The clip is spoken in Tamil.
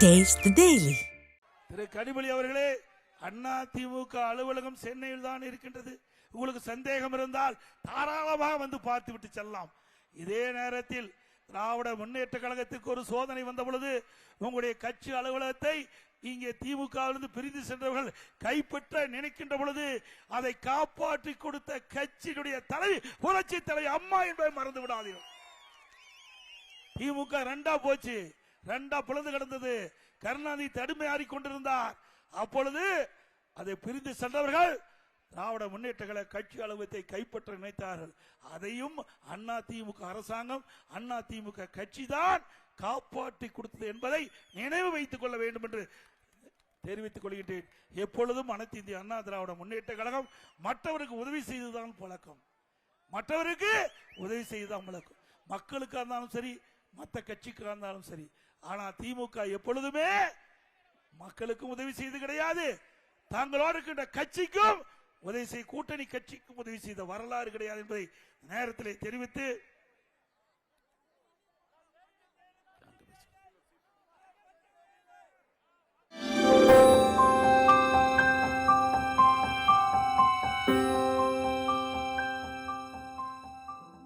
Taste the Daily. திரு கனிமொழி அவர்களே, அண்ணா திமுக அலுவலகம் சென்னையில் தான் இருக்கின்றது. உங்களுக்கு சந்தேகம் இருந்தால் தாராளமாக வந்து பார்த்து விட்டு செல்லலாம். இதே நேரத்தில் திராவிட முன்னேற்ற கழகத்துக்கு ஒரு சோதனை வந்த பொழுது உங்களுடைய கட்சி அலுவலகத்தை இங்கே திமுகவிலிருந்து பிரிந்து சென்றவர்கள் கைப்பற்ற நினைக்கின்ற பொழுது அதை காப்பாற்றி கொடுத்த கட்சியினுடைய தலைவி புரட்சி தலைவி அம்மா என்பதை மறந்து விடாதீர்கள். திமுக ரெண்டா போச்சு, ரெண்டா பிளந்து கிடந்தது. கருணாநிதி தடுமையாறி கொண்டிருந்தார். அப்பொழுது அதை பிரிந்து சென்றவர்கள் திராவிட முன்னேற்ற கழக கட்சி அலுவலகத்தை கைப்பற்ற நினைத்தார்கள். அதையும் அண்ணா திமுக அரசாங்கம், அண்ணா திமுக கட்சி தான் காப்பாற்றி கொடுத்தது என்பதை நினைவு வைத்துக் கொள்ள வேண்டும் என்று தெரிவித்துக் கொள்கின்றேன். எப்பொழுதும் அனைத்து இந்திய அண்ணா திராவிட முன்னேற்ற கழகம் மற்றவருக்கு உதவி செய்துதான் பழக்கம், மற்றவருக்கு உதவி செய்துதான் பழக்கம். மக்களுக்காக இருந்தாலும் சரி, மற்ற கட்சிக்காக இருந்தாலும் சரி. ஆனா திமுக எப்பொழுதுமே மக்களுக்கும் உதவி செய்து கிடையாது, தாங்களோடு இருக்கின்ற கட்சிக்கும் உதவி செய்ய, கூட்டணி கட்சிக்கும் உதவி செய்த வரலாறு கிடையாது என்பதை நேரத்தில் தெரிவித்து